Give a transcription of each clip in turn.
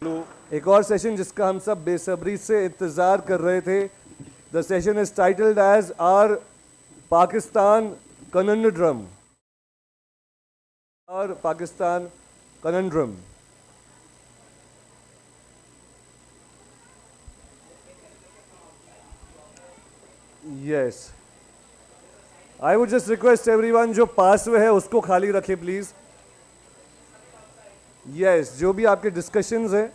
एक और सेशन जिसका हम सब बेसब्री से इंतजार कर रहे थे. The session is titled as our Pakistan Conundrum. Our Pakistan Conundrum. Yes. I would just request everyone जो पास में है उसको खाली रखे प्लीज. Yes, जो भी आपके डिस्कशंस हैं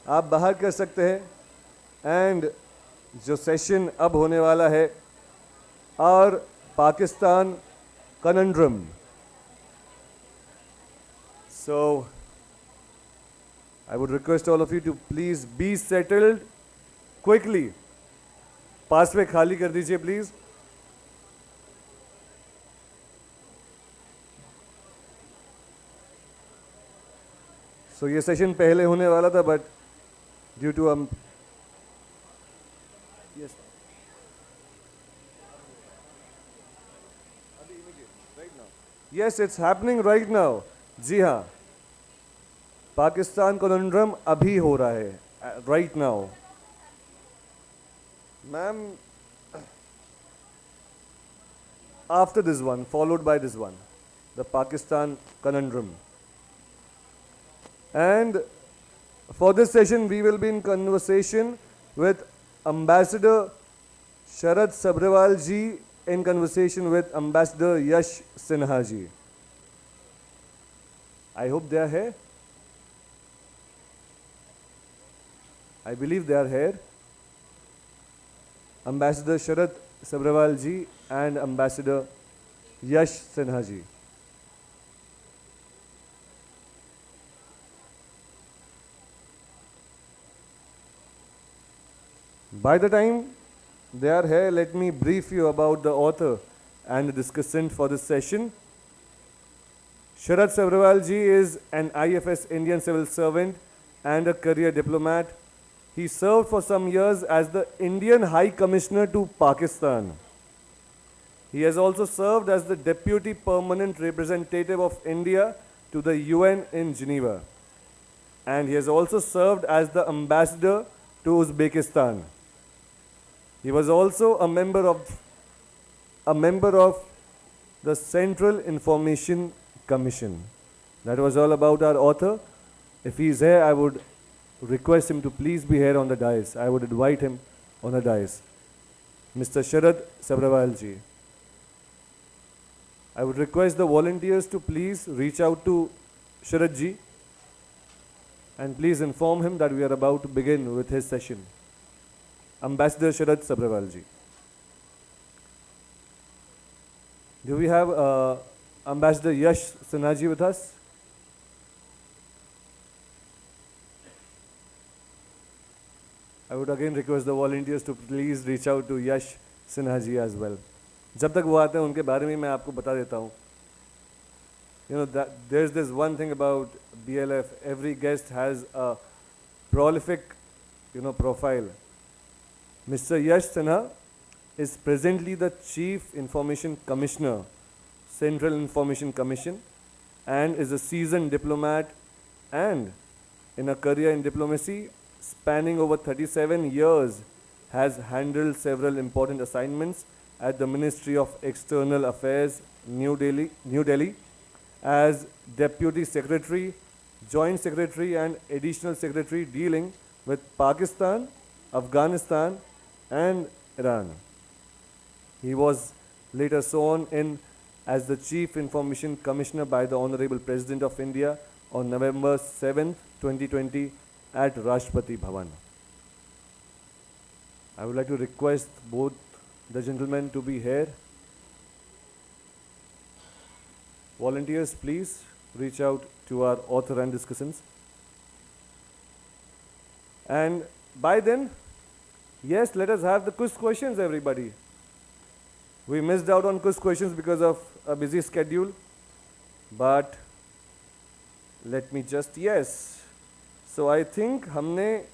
आप बाहर कर सकते हैं. एंड जो सेशन अब होने वाला है और Pakistan conundrum. So I would request all of you to please be settled quickly. पास में खाली कर दीजिए प्लीज. So ये सेशन पहले होने वाला था but due to yes yes it's happening right now. जी हाँ, पाकिस्तान कॉनंड्रम अभी हो रहा है right now. Ma'am, after this one, followed by this one, the Pakistan Conundrum. And for this session, we will be in conversation with Ambassador Sharat Sabharwal ji in conversation with Ambassador Yashvardhan Sinha ji. I hope they are here. I believe they are here. Ambassador Sharat Sabharwal ji and Ambassador Yashvardhan Sinha ji. By the time they are here, let me brief you about the author and the discussant for this session. Sharat Sabharwal ji is an IFS Indian civil servant and a career diplomat. He served for some years as the Indian High Commissioner to Pakistan. He has also served as the Deputy Permanent Representative of India to the UN in Geneva. And he has also served as the Ambassador to Uzbekistan. He was also a member of the Central Information Commission. That was all about our author. If he is here, I would request him to please be here on the dais. I would invite him on the dais. Mr. Sharat Sabharwal ji. I would request the volunteers to please reach out to Sharat ji and please inform him that we are about to begin with his session. Ambassador Sharat Sabharwal ji. Do we have Ambassador Yashvardhan Sinha ji with us? I would again request the volunteers to please reach out to Yash Sinha ji as well. जब तक वो आते हैं उनके बारे में मैं आपको बता देता हूँ. You know that there's this one thing about BLF. Every guest has a prolific, profile. Mr. Yash Sinha is presently the Chief Information Commissioner, Central Information Commission, and is a seasoned diplomat and in a career in diplomacy spanning over 37 years has handled several important assignments at the Ministry of External Affairs, New Delhi, as Deputy Secretary, Joint Secretary and Additional Secretary dealing with Pakistan, Afghanistan and Iran. He was later sworn in as the Chief Information Commissioner by the Honorable President of India on November 7th, 2020 at Rashtrapati Bhavan. I would like to request both the gentlemen to be here. Volunteers, please reach out to our author and discussants. And by then, yes, let us have the quiz questions, everybody. We missed out on quiz questions because of a busy schedule, but let me just, yes. So I think हमने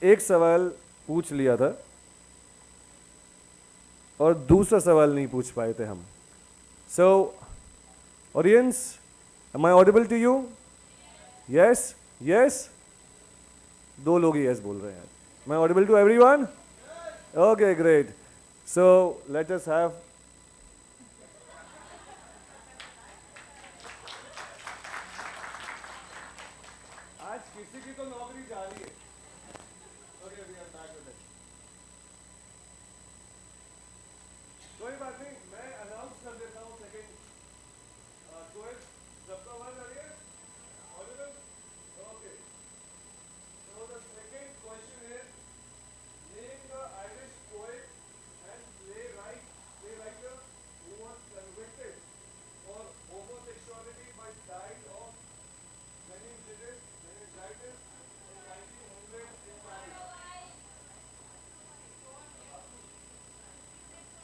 एक सवाल पूछ लिया था और दूसरा सवाल नहीं पूछ पाए थे हम. So, audience, am I audible to you? Yes? Yes? दो लोग ही यस बोल रहे हैं. Am I audible to everyone? Okay, great. So let us have. आज किसी की तो नौकरी जा रही है. Okay, we are back with it. कोई बात नहीं, मैं अनाउंस कर देता हूँ सेकंड क्वेश्चन. सबका आवाज आ रही है? Audible? Okay. So the second question is, name the Irish poet and playwriter who was convicted for homosexuality but died of meningitis in 1900 in Paris.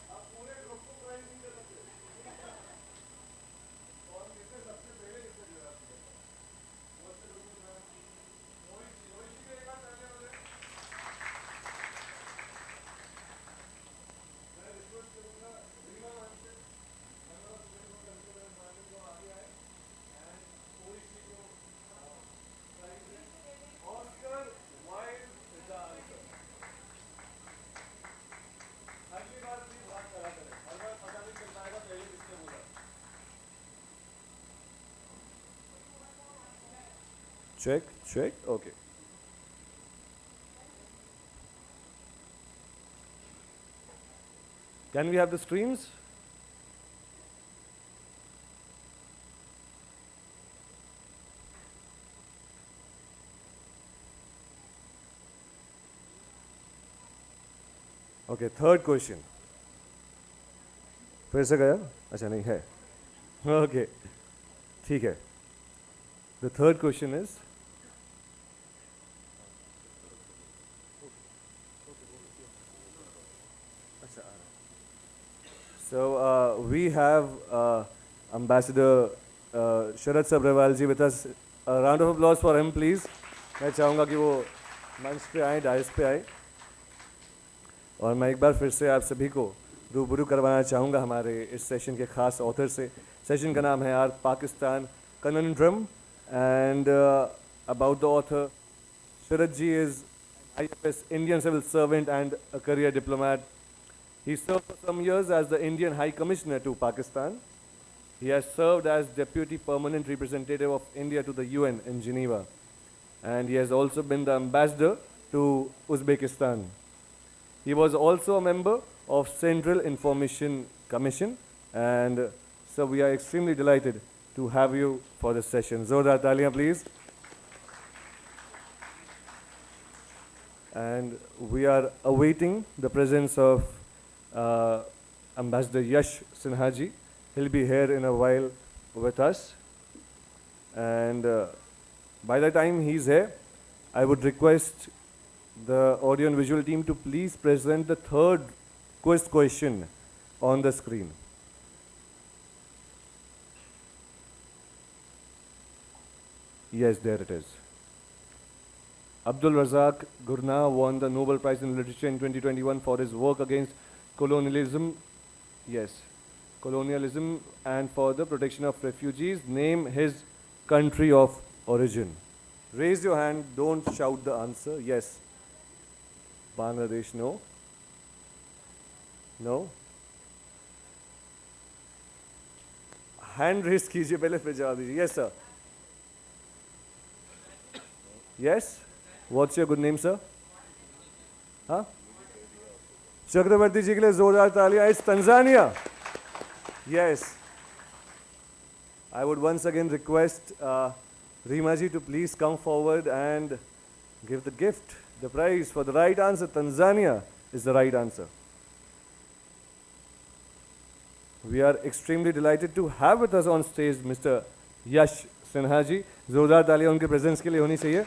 आप पूरे ग्रुप को प्राइज नहीं दे सकते. और किसने सबसे पहले किसने जवाब दिया? What's the group name? मोहिशी के एक हाथ डालने वाले. मैं रिक्वेस्ट करूंगा रीमा मैम से, मैम और स्टूडेंट को कंसिडर मैम को आगे आए एंड मोहिशी को प्राइज दें. Oscar Wilde is the answer. अगली बार प्लीज बात करा करें, हर बार पता नहीं चल पाएगा पहले किसने बोला. Check. Okay. Can we have the screens? Okay, third question. फिर से गया? अच्छा नहीं है. Okay, ठीक है. The third question is. So we have Ambassador Sharat Sabharwal ji with us. A round of applause for him, please. मैं चाहूँगा कि वो मंच पे आए, डाइस पे आए. और मैं एक बार फिर से आप सभी को रूबरू करवाना चाहूँगा हमारे इस सेशन के खास ऑथर से. सेशन का नाम है our Pakistan Conundrum, and about the author, Sharat ji is IFS Indian civil servant and a career diplomat. He served for some years as the Indian High Commissioner to Pakistan. He has served as Deputy Permanent Representative of India to the UN in Geneva. And he has also been the Ambassador to Uzbekistan. He was also a member of Central Information Commission. And so we are extremely delighted to have you for this session. Zordar Taliyan, please. And we are awaiting the presence of Ambassador Yashvardhan ji. He'll be here in a while with us. And by the time he's here, I would request the audio and visual team to please present the third question on the screen. Yes, there it is. Abdul Razak Gurnah won the Nobel Prize in Literature in 2021 for his work against colonialism. Yes, colonialism and for the protection of refugees. Name his country of origin. Raise your hand, don't shout the answer. Yes. Bangladesh, no. No. Hand raise कीजिए पहले फिर जवाब दीजिए. Yes, sir. Yes. What's your good name, sir? Huh? Chakrabarti ji के लिए जोरदार तालियां. It's Tanzania. Yes. I would once again request Reema ji to please come forward and give the gift, the prize for the right answer. Tanzania is the right answer. We are extremely delighted to have with us on stage Mr. Yash Sinha ji. जोरदार तालियां उनके presence के लिए होनी चाहिए.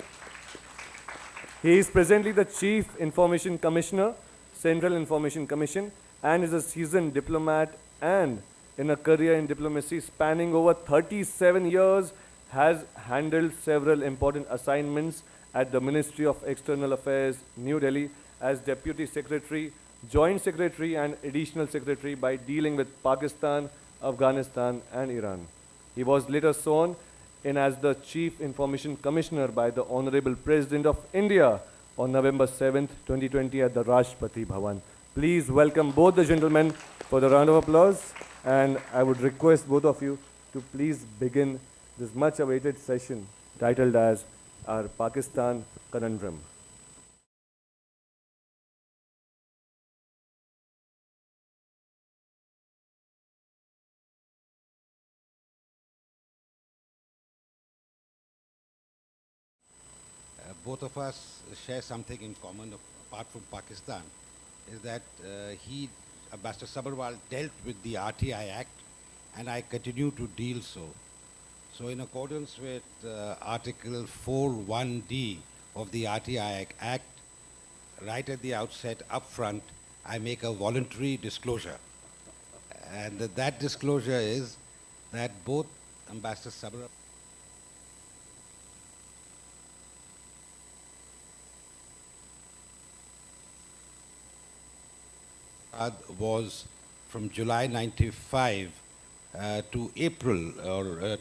He is presently the Chief Information Commissioner, Central Information Commission, and is a seasoned diplomat and in a career in diplomacy spanning over 37 years, has handled several important assignments at the Ministry of External Affairs, New Delhi, as Deputy Secretary, Joint Secretary and Additional Secretary by dealing with Pakistan, Afghanistan and Iran. He was later sworn in as the Chief Information Commissioner by the Honorable President of India on November 7th, 2020 at the Rashtrapati Bhavan. Please welcome both the gentlemen for the round of applause, and I would request both of you to please begin this much awaited session titled as our Pakistan Conundrum. Both of us share something in common apart from Pakistan, is that Ambassador Sabharwal, dealt with the RTI Act, and I continue to deal so. So in accordance with Article 4(1)(d) of the RTI Act, right at the outset, up front, I make a voluntary disclosure. And that disclosure is that both Ambassador Sabharwal was from July 95 to April, or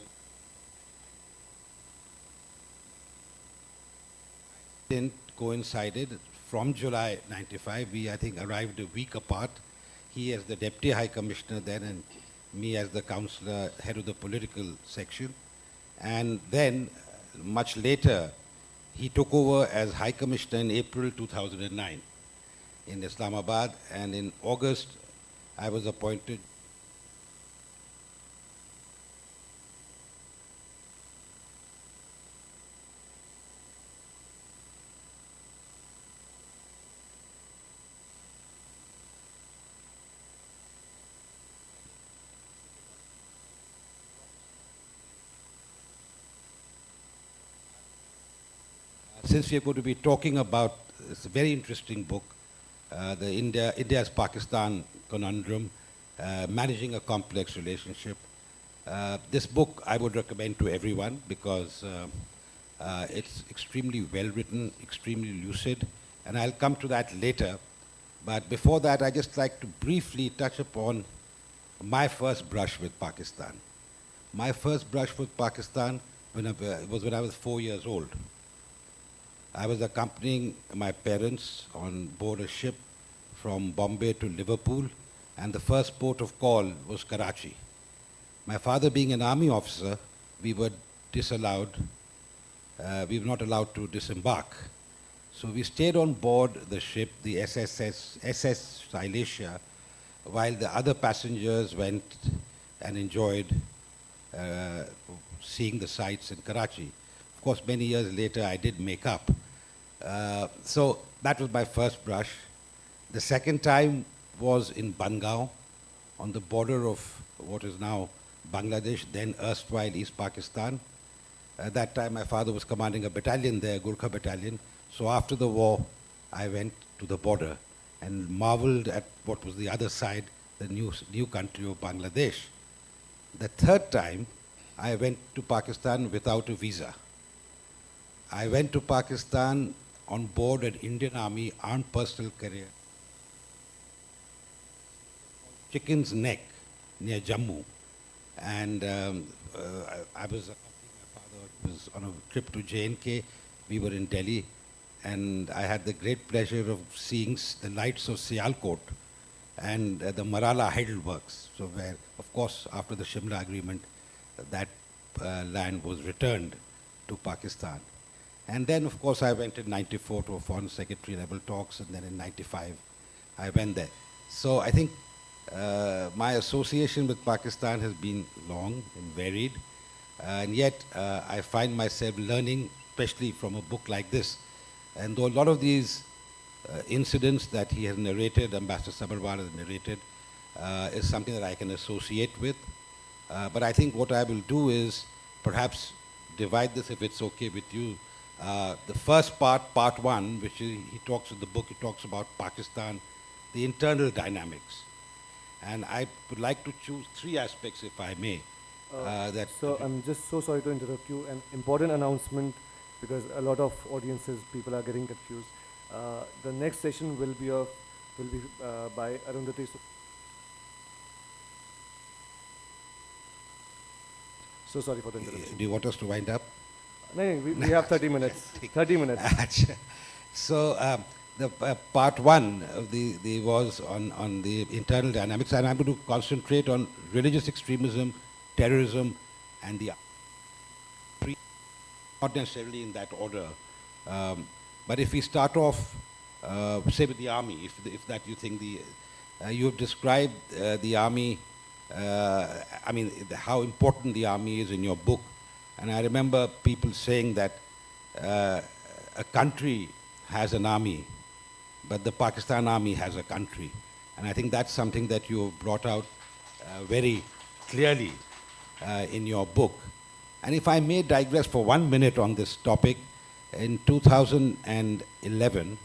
didn't coincided. From July 95, we, I think, arrived a week apart. He as the Deputy High Commissioner then, and me as the Councillor, head of the political section. And then, much later, he took over as High Commissioner in April 2009 in Islamabad, and in August, I was appointed since we are going to be talking about, it's a very interesting book, India's Pakistan Conundrum, Managing a Complex Relationship. This book I would recommend to everyone because it's extremely well written, extremely lucid, and I'll come to that later. But before that, I'd just like to briefly touch upon my first brush with Pakistan. My first brush with Pakistan was when I was 4 years old. I was accompanying my parents on board a ship from Bombay to Liverpool, and the first port of call was Karachi. My father being an army officer, we were disallowed, we were not allowed to disembark. So we stayed on board the ship, the SS Silesia, while the other passengers went and enjoyed seeing the sights in Karachi. Of course, many years later, I did make up. So that was my first brush. The second time was in Bangaon, on the border of what is now Bangladesh, then erstwhile East Pakistan. At that time, my father was commanding a battalion there, Gurkha battalion. So after the war, I went to the border and marveled at what was the other side, the new country of Bangladesh. The third time, I went to Pakistan without a visa. I went to Pakistan on board an Indian Army armed personnel carrier, Chicken's Neck, near Jammu. And I was accompanying my father, was on a trip to J&K. We were in Delhi, and I had the great pleasure of seeing the lights of Sialkot and the Marala Hydel works. So where, of course, after the Shimla agreement, that land was returned to Pakistan. And then, of course, I went in 94 to a foreign secretary level talks, and then in 95, I went there. So I think my association with Pakistan has been long and varied, and yet I find myself learning, especially from a book like this. And though a lot of these incidents that he has narrated, Ambassador Sabharwal has narrated, is something that I can associate with. But I think what I will do is perhaps divide this, if it's okay with you. The first part, part one, which he talks in the book, he talks about Pakistan, the internal dynamics. And I would like to choose three aspects, if I may. So I'm just so sorry to interrupt you. An important announcement, because a lot of audiences, people are getting confused. The next session will be by Arundhati. So sorry for the interruption. Do you want us to wind up? No, we have 30 minutes. 30 minutes. Achha. So the part one of the was on the internal dynamics, and I'm going to concentrate on religious extremism, terrorism, and the not necessarily in that order. But if we start off, say with the army, if that you think you have described the army, I mean, how important the army is in your book. And I remember people saying that a country has an army, but the Pakistan army has a country. And I think that's something that you have brought out very clearly in your book. And if I may digress for 1 minute on this topic, in 2011,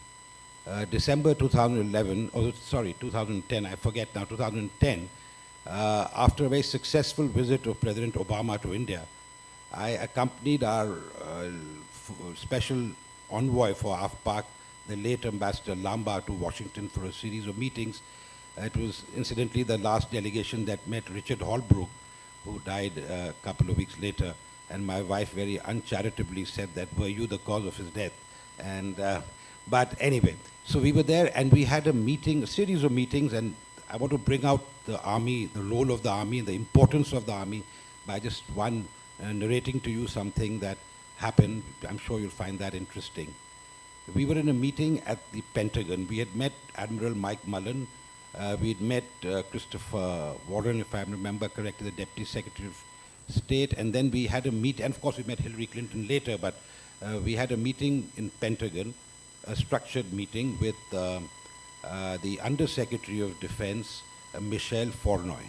December 2011, or sorry, 2010, I forget now, 2010, after a very successful visit of President Obama to India, I accompanied our special envoy for AFPAC, the late Ambassador Lamba, to Washington for a series of meetings. It was incidentally the last delegation that met Richard Holbrooke, who died a couple of weeks later. And my wife very uncharitably said that, were you the cause of his death? And, but anyway, so we were there and we had a meeting, a series of meetings, and I want to bring out the army, the role of the army, the importance of the army by just narrating to you something that happened. I'm sure you'll find that interesting. We were in a meeting at the Pentagon. We had met Admiral Mike Mullen. We'd met Christopher Warren, if I remember correctly, the Deputy Secretary of State, and then we had a meet, and of course we met Hillary Clinton later, but we had a meeting in Pentagon, a structured meeting with the Under-Secretary of Defense, Michel Fournoy.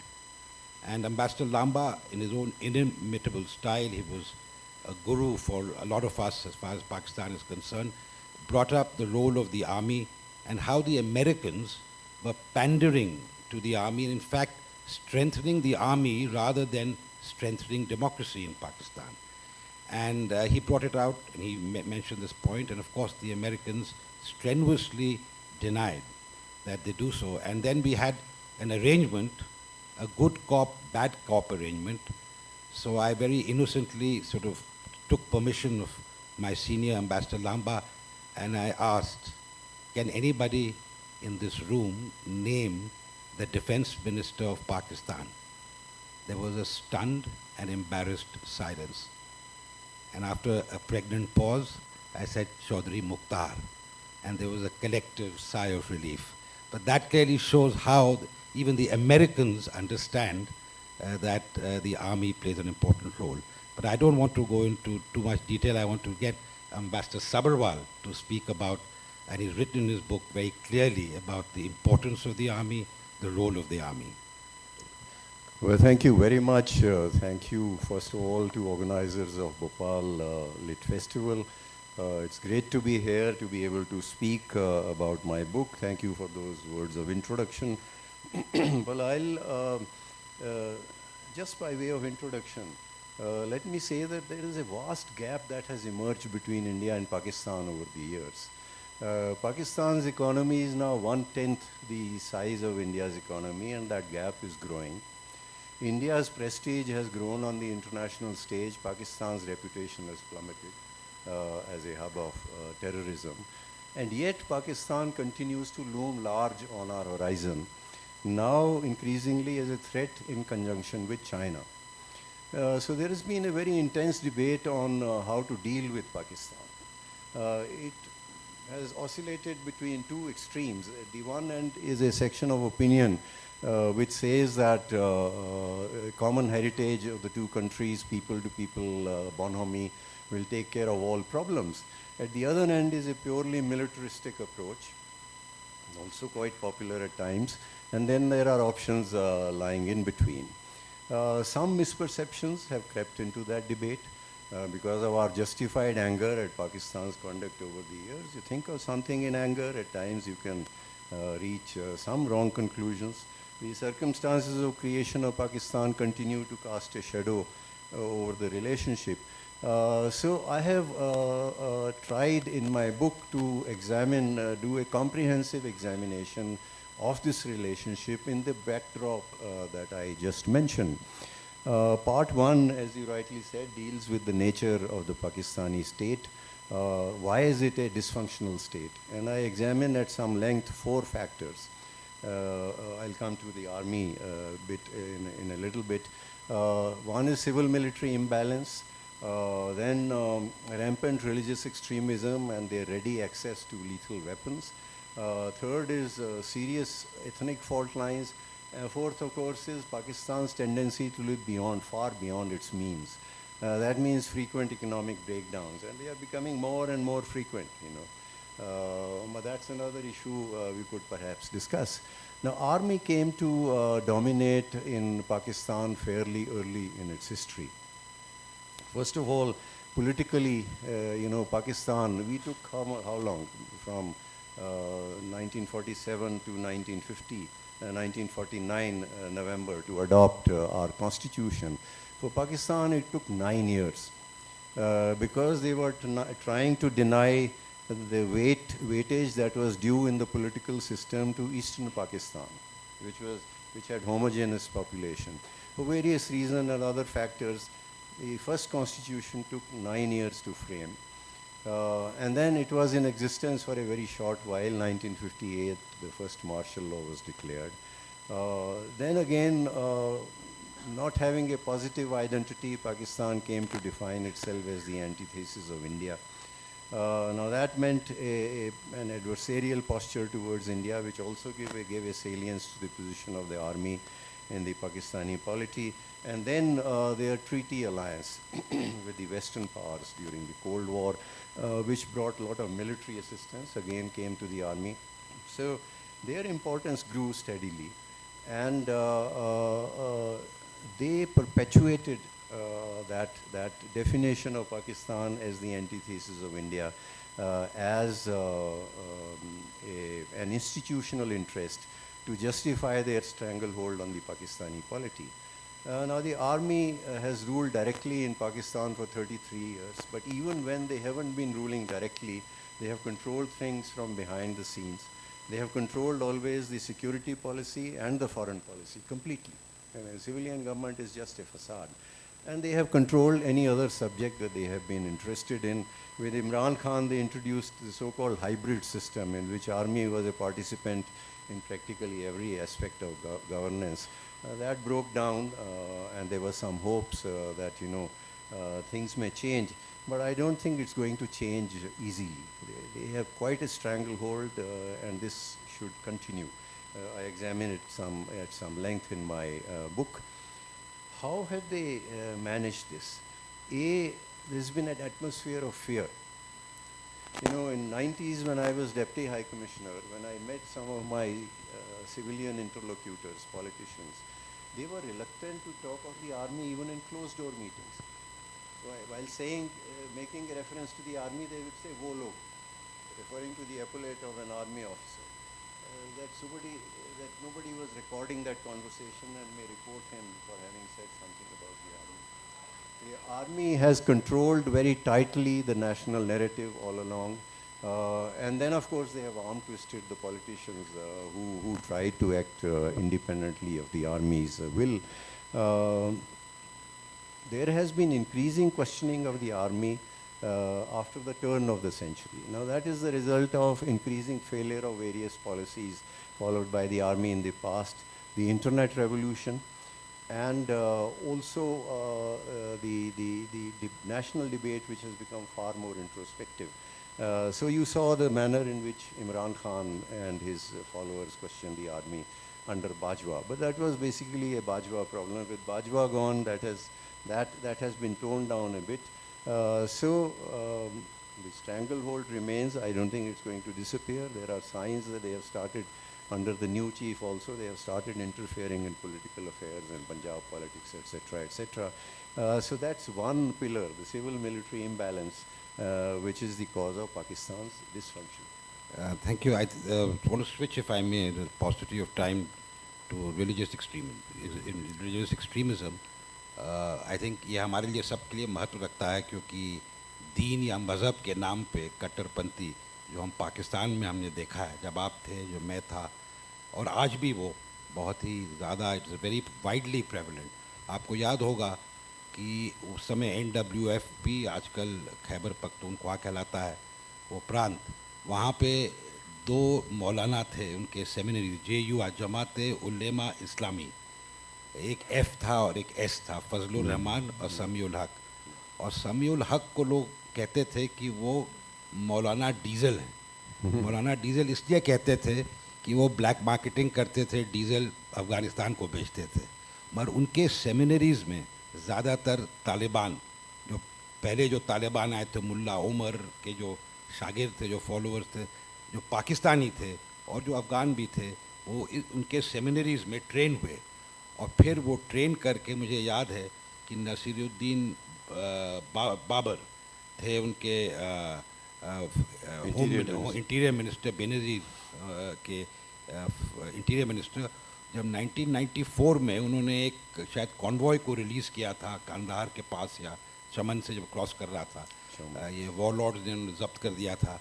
And Ambassador Lamba, in his own inimitable style, he was a guru for a lot of us as far as Pakistan is concerned, brought up the role of the army and how the Americans were pandering to the army and in fact strengthening the army rather than strengthening democracy in Pakistan. And he brought it out and he mentioned this point, and of course the Americans strenuously denied that they do so. And then we had an arrangement, a good cop, bad cop arrangement. So I very innocently sort of took permission of my senior Ambassador Lamba and I asked, can anybody in this room name the Defense Minister of Pakistan? There was a stunned and embarrassed silence. And after a pregnant pause, I said, Chaudhry Mukhtar. And there was a collective sigh of relief. But that clearly shows how even the Americans understand that the army plays an important role. But I don't want to go into too much detail. I want to get Ambassador Sabharwal to speak about, and he's written in his book very clearly about the importance of the army, the role of the army. Well, thank you very much. Thank you, first of all, to organizers of Bhopal Lit Festival. It's great to be here, to be able to speak about my book. Thank you for those words of introduction. Well, I'll, just by way of introduction, let me say that there is a vast gap that has emerged between India and Pakistan over the years. Pakistan's economy is now 1/10 the size of India's economy, and that gap is growing. India's prestige has grown on the international stage. Pakistan's reputation has plummeted as a hub of terrorism. And yet Pakistan continues to loom large on our horizon, now increasingly as a threat in conjunction with China. So there has been a very intense debate on how to deal with Pakistan. It has oscillated between two extremes. At the one end is a section of opinion which says that common heritage of the two countries, people to people bonhomie, will take care of all problems. At the other end is a purely militaristic approach, also quite popular at times. And then there are options lying in between. Some misperceptions have crept into that debate because of our justified anger at Pakistan's conduct over the years. You think of something in anger, at times you can reach some wrong conclusions. The circumstances of creation of Pakistan continue to cast a shadow over the relationship. So I have tried in my book to examine, do a comprehensive examination of this relationship in the backdrop that I just mentioned. Part one, as you rightly said, deals with the nature of the Pakistani state. Why is it a dysfunctional state? And I examine at some length 4 factors. I'll come to the army bit in a little bit. One is civil-military imbalance, then rampant religious extremism and their ready access to lethal weapons. Third is serious ethnic fault lines. Fourth, of course, is Pakistan's tendency to live beyond, far beyond its means. That means frequent economic breakdowns, and they are becoming more and more frequent, you know. But that's another issue we could perhaps discuss. Now, army came to dominate in Pakistan fairly early in its history. First of all, politically, you know, Pakistan, we took how long? From 1947 to 1950. 1949 November to adopt our constitution. For Pakistan, it took 9 years because they were trying to deny the weightage that was due in the political system to Eastern Pakistan, which had homogeneous population. For various reasons and other factors, the first constitution took 9 years to frame. And then it was in existence for a very short while. 1958, the first martial law was declared. Then again, not having a positive identity, Pakistan came to define itself as the antithesis of India. Now that meant an adversarial posture towards India, which also gave a salience to the position of the army in the Pakistani polity. And then their treaty alliance with the Western powers during the Cold War, which brought a lot of military assistance, again came to the army. So their importance grew steadily, and they perpetuated that definition of Pakistan as the antithesis of India, as an institutional interest to justify their stranglehold on the Pakistani polity. Now the army has ruled directly in Pakistan for 33 years, but even when they haven't been ruling directly, they have controlled things from behind the scenes. They have controlled always the security policy and the foreign policy completely. And civilian government is just a facade. And they have controlled any other subject that they have been interested in. With Imran Khan, they introduced the so-called hybrid system in which army was a participant in practically every aspect of governance. That broke down, and there were some hopes that, you know, things may change. But I don't think it's going to change easily. They have quite a stranglehold, and this should continue. I examine it at some length in my book. How have they managed this? There's been an atmosphere of fear. You know, in 90s when I was Deputy High Commissioner, when I met some of my civilian interlocutors, politicians, they were reluctant to talk of the army even in closed-door meetings. So while saying, making a reference to the army, they would say, "Wo log," referring to the epaulette of an army officer. That nobody was recording that conversation and may report him for having said something about the army. The army has controlled very tightly the national narrative all along. And then, of course, they have arm-twisted the politicians who try to act independently of the army's will. There has been increasing questioning of the army after the turn of the century. Now, that is the result of increasing failure of various policies followed by the army in the past, the internet revolution, and also the national debate, which has become far more introspective. So you saw the manner in which Imran Khan and his followers questioned the army under Bajwa. But that was basically a Bajwa problem. With Bajwa gone, that has been toned down a bit. So the stranglehold remains. I don't think it's going to disappear. There are signs that they have started, under the new chief also, they have started interfering in political affairs and Punjab politics, etc., etc. So that's one pillar, the civil-military imbalance, which is the cause of Pakistan's dysfunction. Thank you. I want to switch, if I may, the paucity of time, to religious extremism. I think ये हमारे लिए सबके लिए महत्व रखता है, क्योंकि दीन या मज़हब के नाम पे कट्टरपंथी जो हम पाकिस्तान में हमने देखा है, जब आप थे, जो मैं था, और आज भी वो बहुत ही ज़्यादा, इट्स वेरी वाइडली प्रेवलेंट. آپ کو یاد ہوگا کہ اس سمے NWF آج کل خیبر پختونخوا کہلاتا ہے وہ پرانت, وہاں پہ 2 مولانا تھے, ان کے سیمینریز JU جماعت علماء اسلامی, ایک F تھا اور ایک S تھا, فضل الرحمان اور سمیع الحق. اور سمیع الحق کو لوگ کہتے تھے کہ وہ مولانا ڈیزل ہیں. مولانا ڈیزل اس لیے کہتے تھے کہ وہ بلیک مارکیٹنگ کرتے تھے, ڈیزل افغانستان کو بیچتے تھے. مگر ان کے سیمینریز میں زیادہ تر طالبان, جو پہلے جو طالبان آئے تھے, ملا عمر کے جو شاگرد تھے, جو فالوورز تھے, جو پاکستانی تھے اور جو افغان بھی تھے, وہ ان کے سیمینریز میں ٹرین ہوئے. اور پھر وہ ٹرین کر کے, مجھے یاد ہے کہ نصیر الدین بابر تھے ان کے انٹیریئر منسٹر, بینظیر کے انٹیریئر منسٹر. جب 1994 میں انہوں نے ایک شاید کانوائے کو ریلیز کیا تھا کاندہار کے پاس, یا چمن سے جب کراس کر رہا تھا, یہ وار لارڈز نے ضبط کر دیا تھا.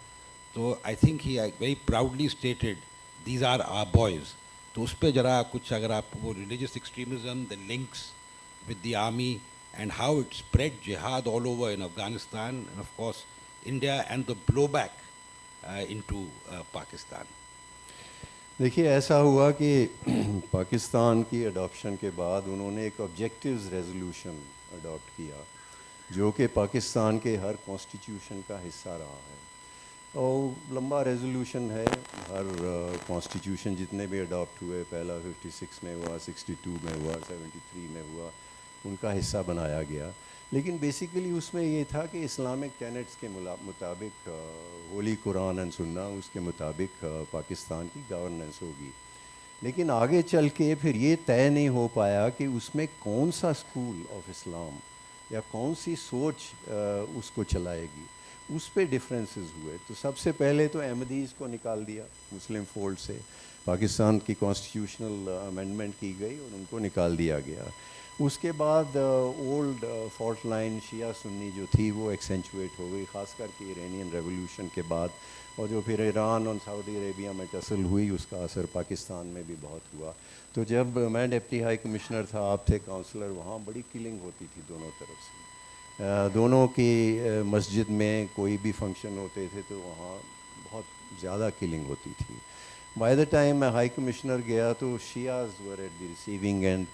تو I think he very proudly stated these are are boys. تو اس پہ ذرا کچھ اگر آپ وہ religious extremism, the links with the army and how it spread jihad all over in Afghanistan and of course India and the blow back into Pakistan. دیکھیے ایسا ہوا کہ پاکستان کی اڈاپشن کے بعد انہوں نے ایک آبجیکٹیوز ریزولوشن اڈاپٹ کیا جو کہ پاکستان کے ہر کانسٹیٹیوشن کا حصہ رہا ہے, اور لمبا ریزولوشن ہے. ہر کانسٹیٹیوشن جتنے بھی اڈاپٹ ہوئے, پہلا 56 میں ہوا, 62 میں ہوا, 73 میں ہوا, ان کا حصہ بنایا گیا. لیکن بیسیکلی اس میں یہ تھا کہ اسلامک ٹینٹس کے مطابق, ہولی قرآن اینڈ سننا, اس کے مطابق پاکستان کی گورننس ہوگی. لیکن آگے چل کے پھر یہ طے نہیں ہو پایا کہ اس میں کون سا اسکول آف اسلام یا کون سی سوچ اس کو چلائے گی, اس پہ ڈفرینسز ہوئے. تو سب سے پہلے تو احمدیز کو نکال دیا مسلم فولڈ سے, پاکستان کی کانسٹیٹیوشنل امینڈمنٹ کی گئی اور ان کو نکال دیا گیا. اس کے بعد اولڈ فالٹ لائن شیعہ سنی جو تھی وہ ایکسینچویٹ ہو گئی, خاص کر کے ایرانین ریولوشن کے بعد, اور جو پھر ایران اور سعودی عربیہ میں ٹسل ہوئی, اس کا اثر پاکستان میں بھی بہت ہوا. تو جب میں ڈپٹی ہائی کمشنر تھا, آپ تھے کاؤنسلر, وہاں بڑی کلنگ ہوتی تھی دونوں طرف سے. دونوں کی مسجد میں کوئی بھی فنکشن ہوتے تھے تو وہاں بہت زیادہ کلنگ ہوتی تھی. بائی دا ٹائم میں ہائی کمشنر گیا تو Shias were at the receiving end,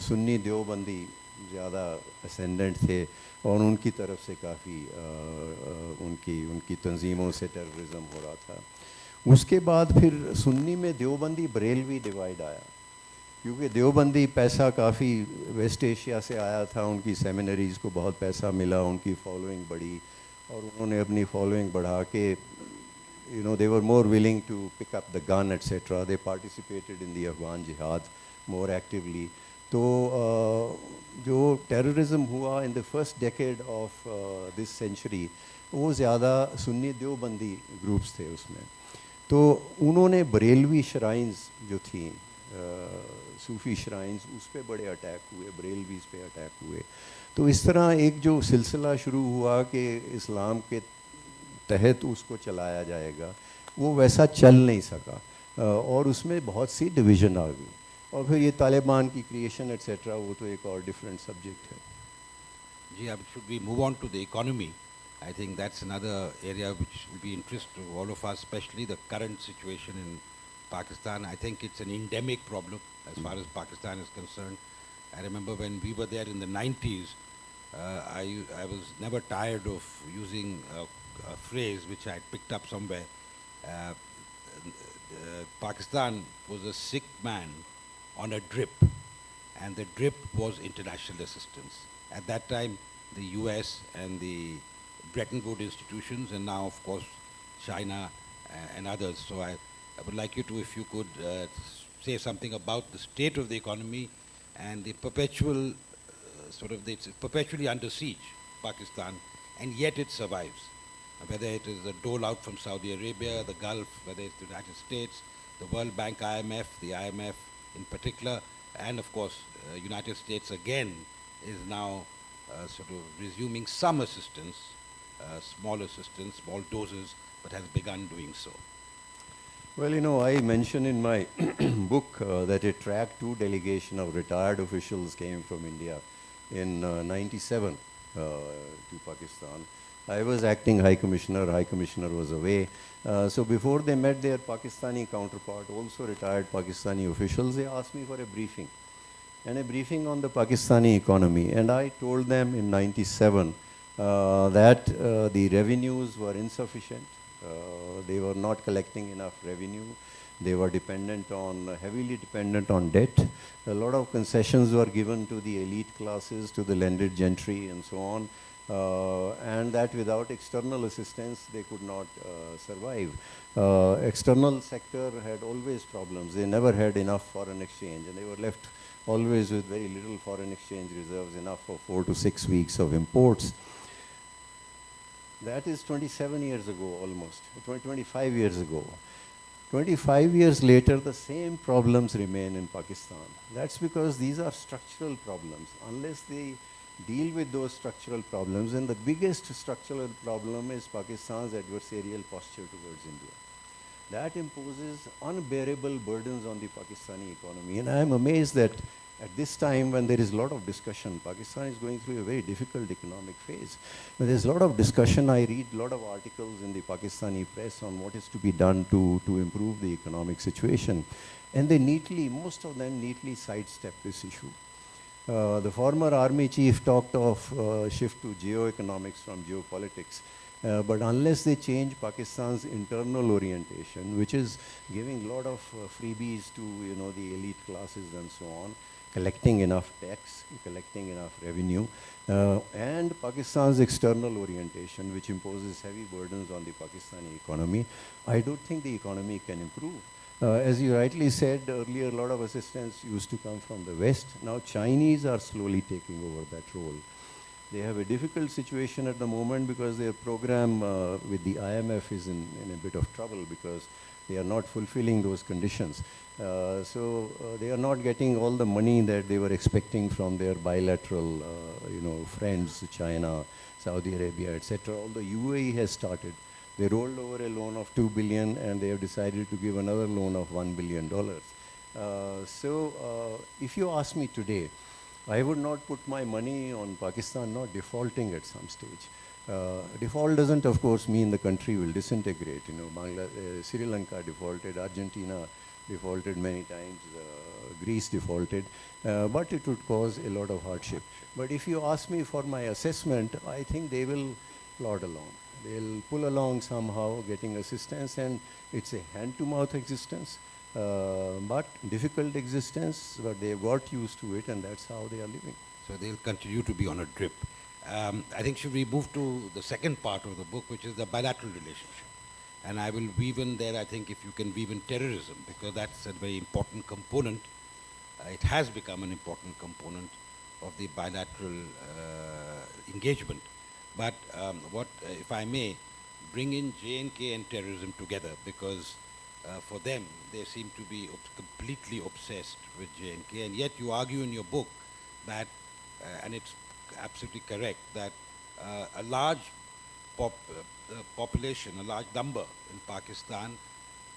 Sunni Deobandi زیادہ اسینڈنٹ تھے, اور ان کی طرف سے کافی ان کی تنظیموں سے ٹیررزم ہو رہا تھا. اس کے بعد پھر سنی میں دیوبندی بریلوی ڈیوائیڈ آیا, کیونکہ دیوبندی پیسہ کافی ویسٹ ایشیا سے آیا تھا, ان کی سیمینریز کو بہت پیسہ ملا, ان کی فالوئنگ بڑھی, اور انہوں نے اپنی فالوئنگ بڑھا کے they were more willing to pick up the gun etc. They participated in the Afghan jihad more actively. تو جو ٹیررزم ہوا in the first decade of this century, وہ زیادہ سنی دیوبندی گروپس تھے اس میں. تو انہوں نے بریلوی شرائنز جو تھیں, صوفی شرائنز, اس پہ بڑے اٹیک ہوئے, بریلویز پہ اٹیک ہوئے. تو اس طرح ایک جو سلسلہ شروع ہوا کہ اسلام کے تحت اس کو چلایا جائے گا, وہ ویسا چل نہیں سکا, اور اس میں بہت سی ڈویژن آ گئی. اور پھر یہ طالبان کی کریشن ایٹسیٹرا, وہ تو ایک اور ڈفرینٹ سبجیکٹ ہے. جی, اب should we move on to the economy? I think that's another area which will be interest to all of us, especially the current situation in Pakistan. I think it's an endemic problem as far as Pakistan is concerned. I remember when we were there in the 90s, I was never tired of using a phrase which I had picked up somewhere. Pakistan was a sick man on a drip, and the drip was international assistance. At that time, the US and the Bretton Woods institutions, and now, of course, China and others. So I would like you to, if you could, say something about the state of the economy and the perpetual, it's perpetually under siege, Pakistan, and yet it survives. Whether it is the dole-out from Saudi Arabia, the Gulf, whether it's the United States, the World Bank, the IMF in particular, and of course, United States again is now resuming some assistance, small assistance, small doses, but has begun doing so. Well, you know, I mention in my book that a track 2 delegation of retired officials came from India in 97 to Pakistan. I was acting High Commissioner was away. So before they met their Pakistani counterpart, also retired Pakistani officials, they asked me for a briefing. And a briefing on the Pakistani economy. And I told them in 97 that the revenues were insufficient. They were not collecting enough revenue. They were heavily dependent on debt. A lot of concessions were given to the elite classes, to the landed gentry and so on. And that without external assistance, they could not survive. External sector had always problems. They never had enough foreign exchange, and they were left always with very little foreign exchange reserves, enough for 4 to 6 weeks of imports. That is 27 years ago almost, 25 years ago. 25 years later, the same problems remain in Pakistan. That's because these are structural problems. Unless they deal with those structural problems, and the biggest structural problem is Pakistan's adversarial posture towards India. That imposes unbearable burdens on the Pakistani economy. And I am amazed that at this time when there is a lot of discussion, Pakistan is going through a very difficult economic phase. When there's a lot of discussion, I read a lot of articles in the Pakistani press on what is to be done to improve the economic situation. And they most of them neatly sidestep this issue. The former army chief talked of shift to geoeconomics from geopolitics. But unless they change Pakistan's internal orientation, which is giving a lot of freebies to the elite classes and so on, collecting enough tax, collecting enough revenue, and Pakistan's external orientation, which imposes heavy burdens on the Pakistani economy, I don't think the economy can improve. As you rightly said earlier, a lot of assistance used to come from the West. Now Chinese are slowly taking over that role. They have a difficult situation at the moment because their program with the IMF is in a bit of trouble because they are not fulfilling those conditions. So they are not getting all the money that they were expecting from their bilateral, friends, China, Saudi Arabia, etc. Although UAE has started. They rolled over a loan of $2 billion and they have decided to give another loan of $1 billion. So if you ask me today, I would not put my money on Pakistan not defaulting at some stage. Default doesn't, of course, mean the country will disintegrate. Sri Lanka defaulted, Argentina defaulted many times, Greece defaulted, but it would cause a lot of hardship. But if you ask me for my assessment, I think they will plod along. They'll pull along somehow, getting assistance, and it's a hand-to-mouth existence. But difficult existence, but they've got used to it, and that's how they are living. So they'll continue to be on a drip. I think should we move to the second part of the book, which is the bilateral relationship. And I will weave in there, I think, if you can weave in terrorism, because that's a very important component. It has become an important component of the bilateral engagement. But if I may, bring in J&K and terrorism together, because for them, they seem to be completely obsessed with J&K, and yet you argue in your book that, and it's absolutely correct, that a large population, a large number in Pakistan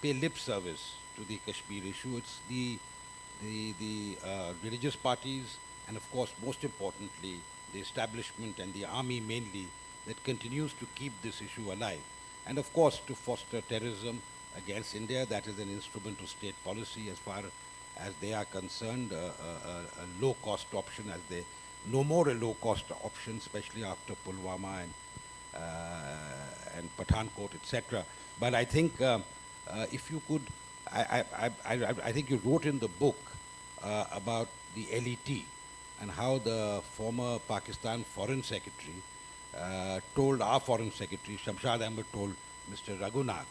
pay lip service to the Kashmir issue. It's the religious parties, and of course, most importantly, the establishment and the army mainly, that continues to keep this issue alive. And of course, to foster terrorism against India, that is an instrument of state policy as far as they are concerned, a low-cost option, as they no more a low-cost option, especially after Pulwama and Pathankot, etc. But I think if you could, I think you wrote in the book about the LET and how the former Pakistan Foreign Secretary told our Foreign Secretary, Shamshad Ahmed, told Mr. Raghunath,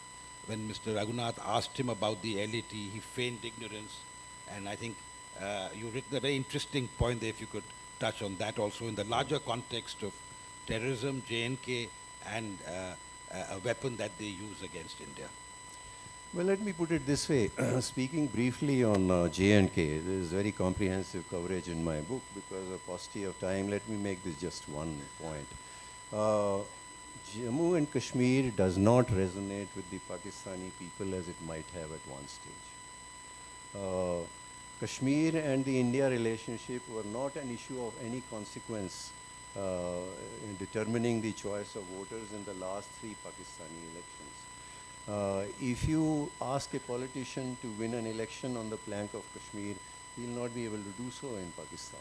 when Mr. Raghunath asked him about the LET, he feigned ignorance. And I think you've written a very interesting point there, if you could touch on that also in the larger context of terrorism, J&K, and a weapon that they use against India. Well, let me put it this way. Speaking briefly on J&K, there is very comprehensive coverage in my book. Because of paucity of time, let me make this just one point. Jammu and Kashmir does not resonate with the Pakistani people as it might have at one stage. Kashmir and the India relationship were not an issue of any consequence in determining the choice of voters in the last 3 Pakistani elections. If you ask a politician to win an election on the plank of Kashmir, he'll not be able to do so in Pakistan.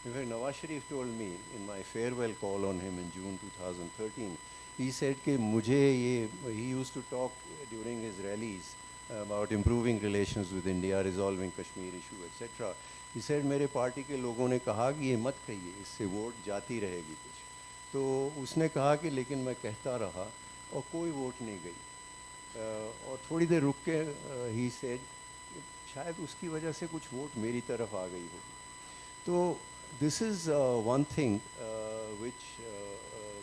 In fact, Nawaz Sharif told me in my farewell call on him in June 2013, he said कि मुझे ये, he used to talk during his rallies about improving relations with India, resolving Kashmir issue, etc. He said मेरे party के लोगों ने कहा कि ये मत कहिए, इससे वोट जाती रहेगी कुछ. तो उसने कहा कि लेकिन मैं कहता रहा और कोई वोट नहीं गई. और थोड़ी देर रुक के he said शायद उसकी वजह से कुछ वोट मेरी तरफ आ गई होगी. तो this is one thing which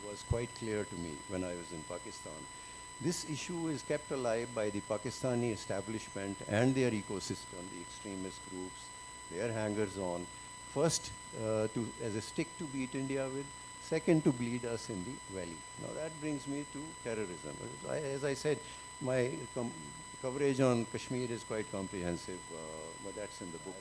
was quite clear to me when I was in Pakistan. This issue is kept alive by the Pakistani establishment and their ecosystem, the extremist groups, their hangers-on. First, as a stick to beat India with. Second, to bleed us in the valley. Now that brings me to terrorism. As I said, my coverage on Kashmir is quite comprehensive, but that's in the book.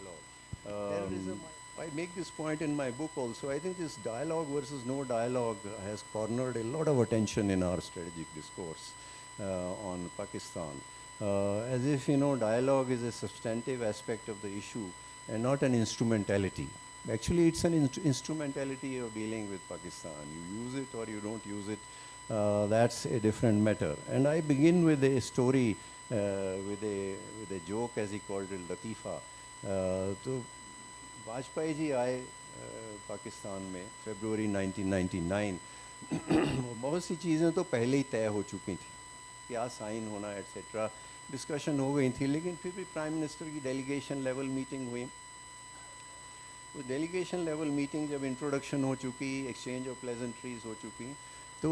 Terrorism, I make this point in my book also. I think this dialogue versus no dialogue has cornered a lot of attention in our strategic discourse on Pakistan. As if, dialogue is a substantive aspect of the issue and not an instrumentality. Actually, it's an instrumentality of dealing with Pakistan. You use it or you don't use it, that's a different matter. And I begin with a story, with a joke, as he called it, Latifa. तो वाजपेयी जी आए पाकिस्तान में फरवरी 1999. बहुत सी चीज़ें तो पहले ही तय हो चुकी थी, क्या साइन होना एटसेट्रा, डिस्कशन हो गई थी, लेकिन फिर भी प्राइम मिनिस्टर की डेलीगेशन लेवल मीटिंग हुई. तो डेलीगेशन लेवल मीटिंग जब इंट्रोडक्शन हो चुकी, एक्सचेंज ऑफ प्लेजेंट्रीज हो चुकी, तो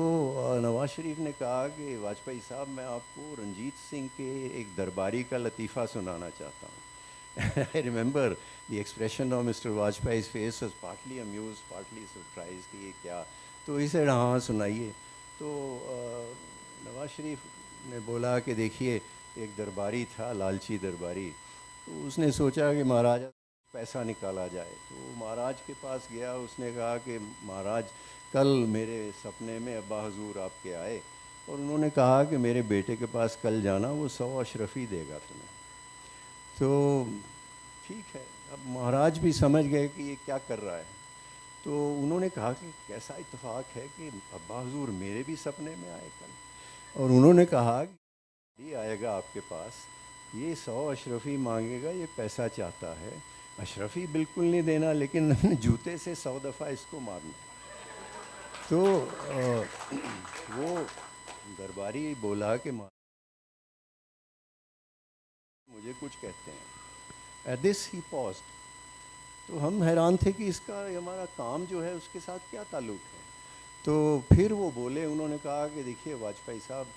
नवाज शरीफ ने कहा कि वाजपेयी साहब मैं आपको रंजीत सिंह के एक दरबारी का लतीफ़ा सुनाना चाहता हूँ. I remember the expression of Mr. Vajpayee's face was partly amused, partly surprised कि ये क्या. तो he said हाँ सुनाइए. तो नवाज शरीफ ने बोला कि देखिए एक दरबारी था, लालची दरबारी. तो उसने सोचा कि महाराज पैसा निकाला जाए. तो महाराज के पास गया, उसने कहा कि महाराज कल मेरे सपने में अब्बा हजूर आपके आए और उन्होंने कहा कि मेरे बेटे के पास कल जाना, वो 100 अशरफी देगा तुम्हें. तो ठीक है, अब महाराज भी समझ गए कि ये क्या कर रहा है. तो उन्होंने कहा कि कैसा इत्तेफाक है कि अब्बा हुजूर मेरे भी सपने में आए कल, और उन्होंने कहा कि ये आएगा आपके पास, ये 100 अशरफी मांगेगा, ये पैसा चाहता है, अशरफी बिल्कुल नहीं देना, लेकिन जूते से 100 दफ़ा इसको मारना. तो वो दरबारी बोला कि मुझे कुछ कहते हैं. At this he paused. तो हम हैरान थे कि इसका हमारा काम जो है उसके साथ क्या ताल्लुक़ है. तो फिर वो बोले, उन्होंने कहा कि देखिए वाजपेयी साहब,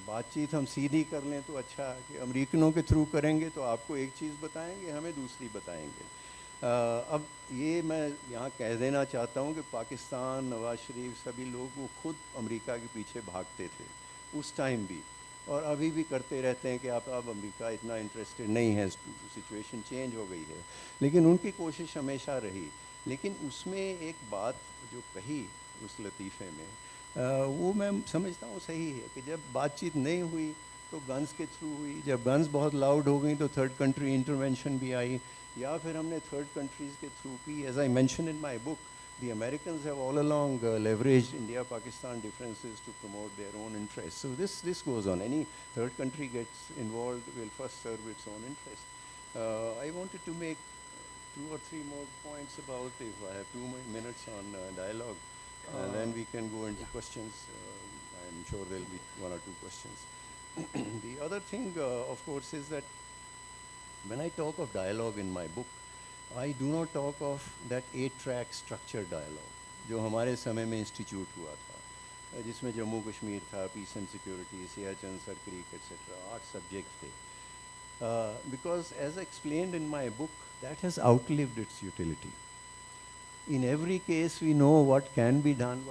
बातचीत हम सीधी कर लें तो अच्छा है, कि अमेरिकनों के थ्रू करेंगे तो आपको एक चीज़ बताएंगे, हमें दूसरी बताएंगे. अब ये मैं यहाँ कह देना चाहता हूँ कि पाकिस्तान, नवाज शरीफ, सभी लोग वो खुद अमेरिका के पीछे भागते थे उस टाइम भी, और अभी भी करते रहते हैं कि आप अब अमेरिका इतना इंटरेस्टेड नहीं है, सिचुएशन चेंज हो गई है, लेकिन उनकी कोशिश हमेशा रही. लेकिन उसमें एक बात जो कही उस लतीफ़े में, वो मैं समझता हूँ सही है कि जब बातचीत नहीं हुई तो गन्स के थ्रू हुई, जब गन्स बहुत लाउड हो गई तो थर्ड कंट्री इंटरवेंशन भी आई, या फिर हमने थर्ड कंट्रीज़ के थ्रू की. As I mention in my book, the Americans have all along leveraged India-Pakistan differences to promote their own interests. So this goes on. Any third country gets involved will first serve its own interest. I wanted to make 2 or 3 more points about, if I have 2 minutes on dialogue, and then we can go into questions. I'm sure there will be 1 or 2 questions. The other thing, of course, is that when I talk of dialogue in my book, I do not talk of that 8-track structured dialogue जो हमारे समय में institute हुआ था, जिसमें जम्मू कश्मीर था, peace and security, Siachen, Sir Creek etcetera, 8 subject थे. Because as explained in my book, that has outlived its utility. In every case we know what can be done,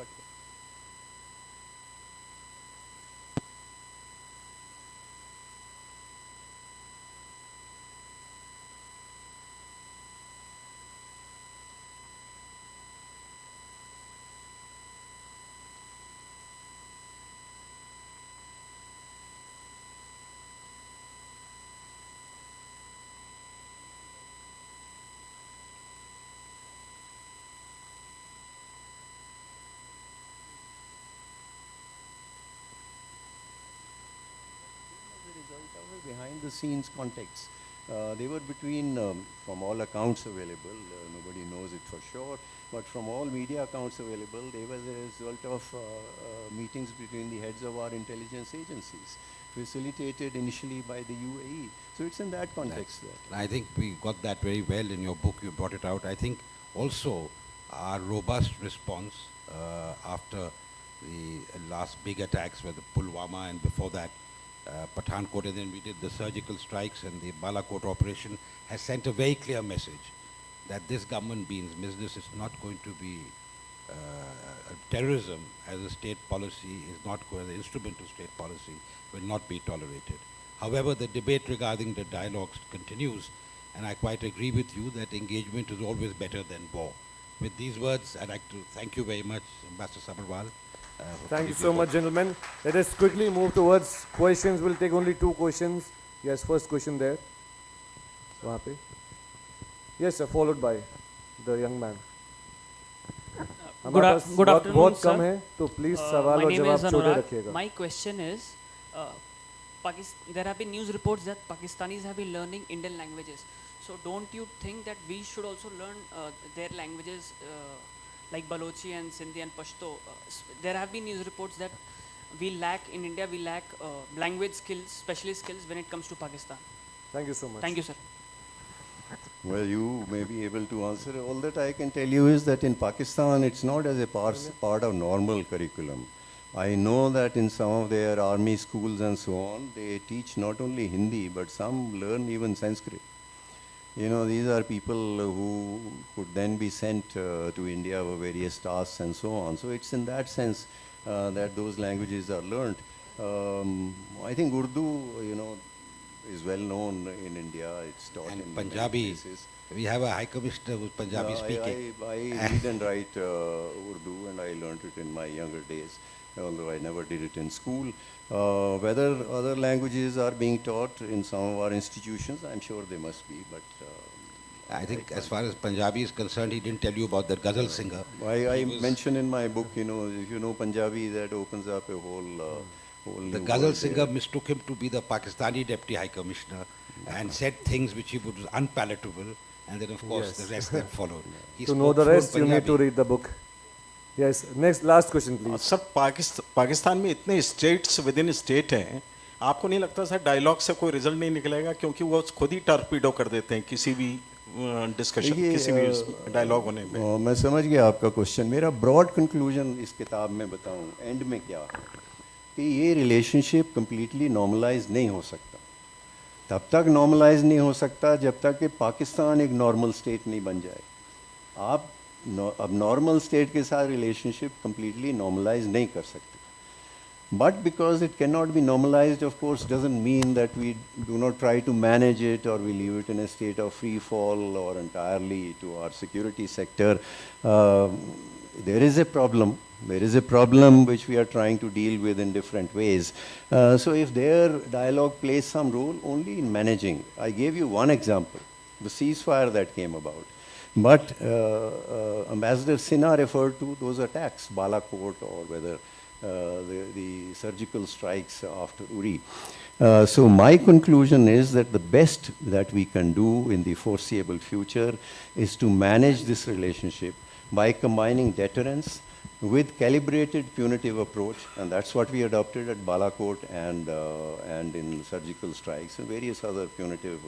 result of a behind-the-scenes contacts. They were between, from all accounts available, nobody knows it for sure, but from all media accounts available, they were the result of meetings between the heads of our intelligence agencies, facilitated initially by the UAE. So it's in that context there. I think we got that very well in your book. You brought it out. I think also our robust response after the last big attacks were the Pulwama, and before that Pathankot, and then we did the surgical strikes and the Balakot operation, has sent a very clear message that this government means business. Is not going to be terrorism as a state policy is not going, the instrument of state policy will not be tolerated. However, the debate regarding the dialogues continues, and I quite agree with you that engagement is always better than war. With these words, I'd like to thank you very much, Ambassador Sabharwal. Thank you so much, gentlemen. Let us quickly move towards questions. We'll take only 2 questions. Yes, first question there. वहाँ पे. Yes, sir, followed by the young man. हमारे पास good afternoon, बहुत sir. कम है, तो please सवाल My और name जवाब is छोटे Anurag. रखिएगा. My question is, there have been news reports that Pakistanis have been learning Indian languages. So don't you think that we should also learn their languages like Balochi and Sindhi and Pashto? There have been news reports that we lack, in India, we lack language skills, specialist skills when it comes to Pakistan. Thank you so much. Thank you, sir. Well, you may be able to answer. All that I can tell you is that in Pakistan, it's not as a part of normal curriculum. I know that in some of their army schools and so on, they teach not only Hindi, but some learn even Sanskrit. You know, these are people who could then be sent to India for various tasks and so on. So it's in that sense that those languages are learned. I think Urdu, you know, is well known in India. It's taught And in Punjabi, many places. we have a High Commissioner who's Punjabi speaking. I read and write Urdu, and I learned it in my younger days, although I never did it in school. Whether other languages are being taught in some of our institutions, I'm sure they must be, but I think as far as Punjabi is concerned, he didn't tell you about the Ghazal singer. I mention in my book, you know, if you know Punjabi, that opens up a whole The new Ghazal world singer there. mistook him to be the Pakistani Deputy High Commissioner and said things which he was unpalatable, and then of course Yes. the rest that followed. He To know spoke the fluent rest, you need to Punjabi. read the book. Yes, next, last question, please. Sir Pakistan में इतने states with in state हैं, आपको नहीं लगता sir dialogue से कोई result नहीं निकलेगा, क्योंकि वो खुद ही टॉर्पीडो कर देते हैं किसी भी डिस्कशन, देखिए, किसी भी डायलॉग होने में? मैं समझ गया आपका क्वेश्चन. मेरा ब्रॉड कंक्लूजन इस किताब में बताऊं एंड में क्या है कि ये रिलेशनशिप कम्प्लीटली नॉर्मलाइज नहीं हो सकता. तब तक नॉर्मलाइज नहीं हो सकता जब तक कि पाकिस्तान एक नॉर्मल स्टेट नहीं बन जाए. आप अब नॉर्मल स्टेट के साथ रिलेशनशिप कम्प्लीटली नॉर्मलाइज नहीं कर सकते. But because it cannot be normalized, of course, doesn't mean that we do not try to manage it or we leave it in a state of free fall or entirely to our security sector. There is a problem. There is a problem which we are trying to deal with in different ways. So if their dialogue plays some role only in managing, I gave you one example, the ceasefire that came about. But Ambassador Sinha referred to those attacks, Balakot or whether the surgical strikes after Uri. So my conclusion is that the best that we can do in the foreseeable future is to manage this relationship by combining deterrence with calibrated punitive approach, and that's what we adopted at Balakot and in surgical strikes and various other punitive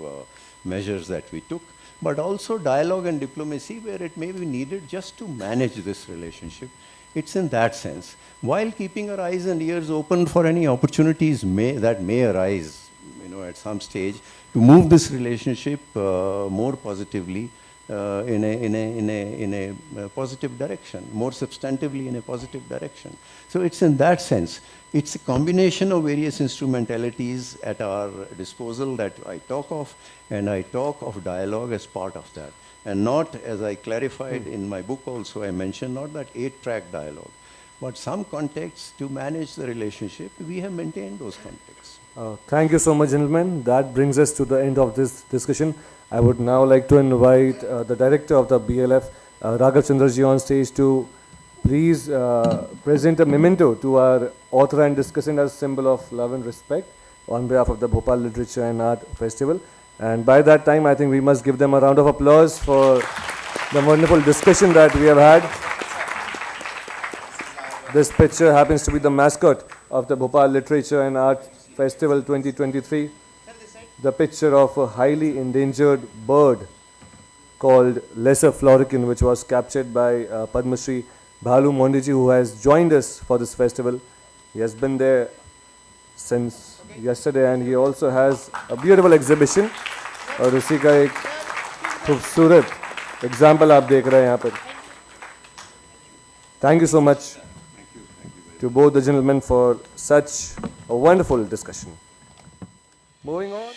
measures that we took, but also dialogue and diplomacy where it may be needed just to manage this relationship. It's in that sense, while keeping our eyes and ears open for any opportunities that may arise, you know, at some stage, to move this relationship more positively in a positive direction, more substantively in a positive direction. So it's in that sense, it's a combination of various instrumentalities at our disposal that I talk of, and I talk of dialogue as part of that. And not, as I clarified in my book also, I mentioned not that 8-track dialogue, but some contexts to manage the relationship. We have maintained those contexts. Thank you so much, gentlemen. That brings us to the end of this discussion. I would now like to invite the director of the BLF, Raghav Chandraji, on stage to please present a memento to our author and discussant as symbol of love and respect. on behalf of the Bhopal Literature and Art Festival. And by that time, I think we must give them a round of applause for the wonderful discussion that we have had. This picture happens to be the mascot of the Bhopal Literature and Art Festival 2023. The picture of a highly endangered bird called Lesser Florican, which was captured by Padma Shri Bhalu Mondiji, who has joined us for this festival. He has been there since yesterday, and he also has a beautiful exhibition. और उसी का एक खूबसूरत example आप देख रहे हैं यहाँ पर. Thank you so much to both the gentlemen for such a wonderful discussion. Moving on.